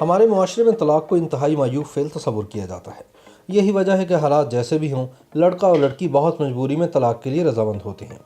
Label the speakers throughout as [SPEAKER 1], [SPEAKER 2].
[SPEAKER 1] ہمارے معاشرے میں طلاق کو انتہائی معیوب فعل تصور کیا جاتا ہے۔ یہی وجہ ہے کہ حالات جیسے بھی ہوں، لڑکا اور لڑکی بہت مجبوری میں طلاق کے لیے رضامند ہوتے ہیں۔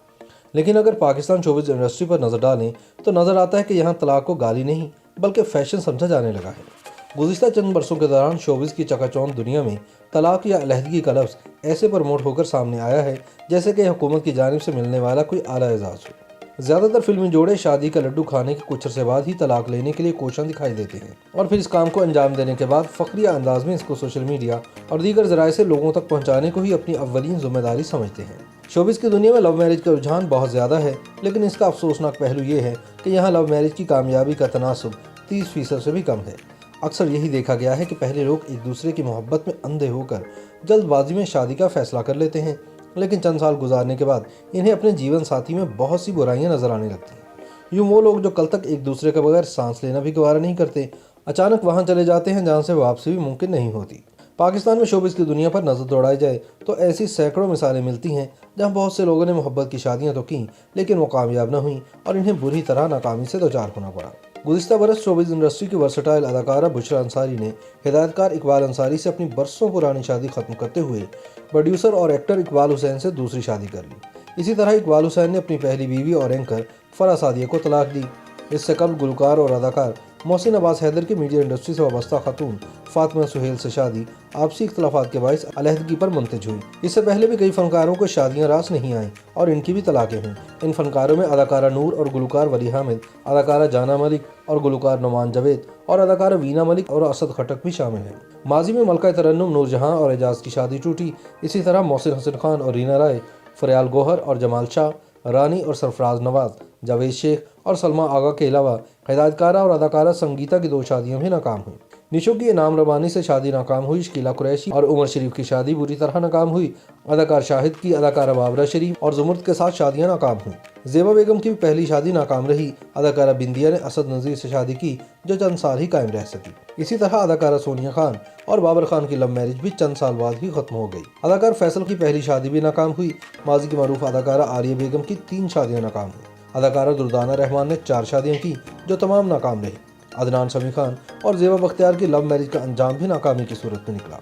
[SPEAKER 1] لیکن اگر پاکستان شوبز انڈسٹری پر نظر ڈالیں تو نظر آتا ہے کہ یہاں طلاق کو گالی نہیں بلکہ فیشن سمجھا جانے لگا ہے۔ گزشتہ چند برسوں کے دوران شوبز کی چکا چوند دنیا میں طلاق یا علیحدگی کا لفظ ایسے پروموٹ ہو کر سامنے آیا ہے جیسے کہ حکومت کی جانب سے ملنے والا کوئی اعلیٰ اعزاز ہو۔ زیادہ تر فلمی جوڑے شادی کا لڈو کھانے کے کچھ عرصے بعد ہی طلاق لینے کے لیے کوشاں دکھائی دیتے ہیں، اور پھر اس کام کو انجام دینے کے بعد فخریہ انداز میں اس کو سوشل میڈیا اور دیگر ذرائع سے لوگوں تک پہنچانے کو ہی اپنی اولین ذمہ داری سمجھتے ہیں۔ شوبز کی دنیا میں لو میرج کا رجحان بہت زیادہ ہے، لیکن اس کا افسوسناک پہلو یہ ہے کہ یہاں لو میرج کی کامیابی کا تناسب 30% سے بھی کم ہے۔ اکثر یہی دیکھا گیا ہے کہ پہلے لوگ ایک دوسرے کی محبت میں اندھے ہو کر جلد بازی میں شادی کا فیصلہ کر لیتے ہیں، لیکن چند سال گزارنے کے بعد انہیں اپنے جیون ساتھی میں بہت سی برائیاں نظر آنے لگتی ہیں۔ یوں وہ لوگ جو کل تک ایک دوسرے کے بغیر سانس لینا بھی گوارا نہیں کرتے، اچانک وہاں چلے جاتے ہیں جہاں سے واپسی بھی ممکن نہیں ہوتی۔ پاکستان میں شوبز کی دنیا پر نظر دوڑائی جائے تو ایسی سینکڑوں مثالیں ملتی ہیں جہاں بہت سے لوگوں نے محبت کی شادیاں تو کیں لیکن وہ کامیاب نہ ہوئیں اور انہیں بری طرح ناکامی سے دوچار ہونا پڑا۔ گزشتہ برس شوبز انڈسٹری کی ورسٹائل اداکارہ بشریٰ انصاری نے ہدایت کار اقبال انصاری سے اپنی برسوں پرانی شادی ختم کرتے ہوئے پروڈیوسر اور ایکٹر اقبال حسین سے دوسری شادی کر لی۔ اسی طرح اقبال حسین نے اپنی پہلی بیوی اور اینکر فرح سعدیہ کو طلاق دی۔ اس سے قبل گلوکار اور اداکار محسن عباس حیدر کی میڈیا انڈسٹری سے وابستہ خاتون فاطمہ سہیل سے شادی آپسی اختلافات کے باعث علیحدگی پر منتج ہوئی۔ اس سے پہلے بھی کئی فنکاروں کو شادیاں راس نہیں آئیں اور ان کی بھی طلاقیں ہوئیں۔ ان فنکاروں میں اداکارہ نور اور گلوکار ولی حامد، اداکارہ جانا ملک اور گلوکار نعمان جاوید اور اداکارہ وینا ملک اور اسد خٹک بھی شامل ہیں۔ ماضی میں ملکہ ترنم نور جہاں اور اعجاز کی شادی ٹوٹی۔ اسی طرح محسن حسن خان اور رینا رائے، فریال گوہر اور جمال شاہ، رانی اور سرفراز نواز، جاوید شیخ اور سلمیٰ آغا کے علاوہ ہدایت کارہ اور اداکارہ سنگیتا کی 2 شادیاں بھی ناکام ہوئیں۔ نشو کی انعام ربانی سے شادی ناکام ہوئی۔ شکیلا قریشی اور عمر شریف کی شادی بری طرح ناکام ہوئی۔ اداکار شاہد کی اداکارہ بابرہ شریف اور زمرد کے ساتھ شادیاں ناکام ہوئیں۔ زیبا بیگم کی بھی پہلی شادی ناکام رہی۔ اداکارہ بندیا نے اسد نذیر سے شادی کی جو چند سال ہی قائم رہ سکی۔ اسی طرح اداکارہ سونیا خان اور بابر خان کی لو میرج بھی چند سال بعد ہی ختم ہو گئی۔ اداکار فیصل کی پہلی شادی بھی ناکام ہوئی۔ ماضی کی معروف اداکارہ عالیہ بیگم کی 3 شادیاں ناکام ہوئیں۔ اداکارہ دردانہ رحمان نے 4 شادیاں کی جو تمام ناکام رہیں۔ عدنان سمیع خان اور زیبا بختیار کی لو میرج کا انجام بھی ناکامی کی صورت میں نکلا۔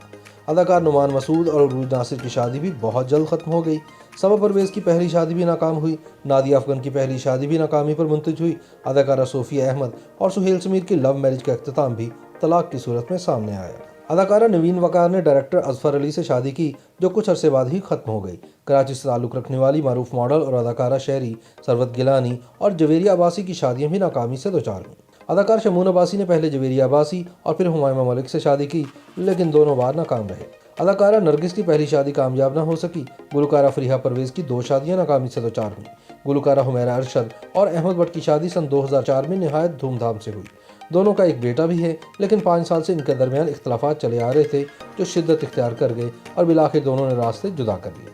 [SPEAKER 1] اداکار نعمان مسعود اور عروج ناصر کی شادی بھی بہت جلد ختم ہو گئی۔ صبا پرویز کی پہلی شادی بھی ناکام ہوئی۔ نادیہ افغان کی پہلی شادی بھی ناکامی پر منتج ہوئی۔ اداکارہ صوفیہ احمد اور سہیل سمیر کی لو میرج کا اختتام بھی طلاق کی صورت میں سامنے آیا۔ اداکارہ نوین وقار نے ڈائریکٹر اظفر علی سے شادی کی جو کچھ عرصے بعد ہی ختم ہو گئی۔ کراچی سے تعلق رکھنے والی معروف ماڈل اور اداکارہ شہری ثروت گیلانی اور جویریہ عباسی کی شادیاں بھی ناکامی سے دوچار ہوئیں۔ اداکار شمون عباسی نے پہلے جویریہ عباسی اور پھر ہمائمہ ملک سے شادی کی لیکن دونوں بار ناکام رہے۔ اداکارہ نرگس کی پہلی شادی کامیاب نہ ہو سکی۔ گلوکارہ فریحہ پرویز کی 2 شادیاں ناکامی سے دوچار ہوئیں۔ گلوکارہ حمیرہ ارشد اور احمد بٹ کی شادی سن 2004 میں نہایت دھوم دھام سے ہوئی۔ دونوں کا ایک بیٹا بھی ہے، لیکن 5 سال سے ان کے درمیان اختلافات چلے آ رہے تھے جو شدت اختیار کر گئے اور بالآخر دونوں نے راستے جدا کر لیے۔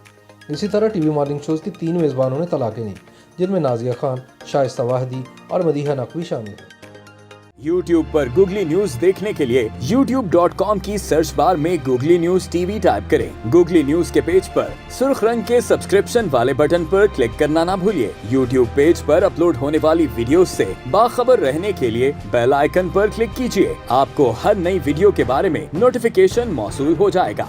[SPEAKER 1] اسی طرح ٹی وی مارننگ شوز کی 3 میزبانوں نے طلاقیں لیں جن میں نازیہ خان، شائستہ واحدی اور مدیحہ نقوی شامل ہیں۔
[SPEAKER 2] YouTube پر گوگلی نیوز دیکھنے کے لیے youtube.com کی سرچ بار میں googly news T V type کریں۔ گوگلی نیوز کے پیج پر سرخ رنگ کے سبسکرپشن والے بٹن پر کلک کرنا نہ بھولیے۔ YouTube پیج پر اپلوڈ ہونے والی ویڈیوز سے باخبر رہنے کے لیے بیل آئیکن پر کلک کیجیے۔ آپ کو ہر نئی ویڈیو کے بارے میں نوٹیفیکیشن موصول ہو جائے گا۔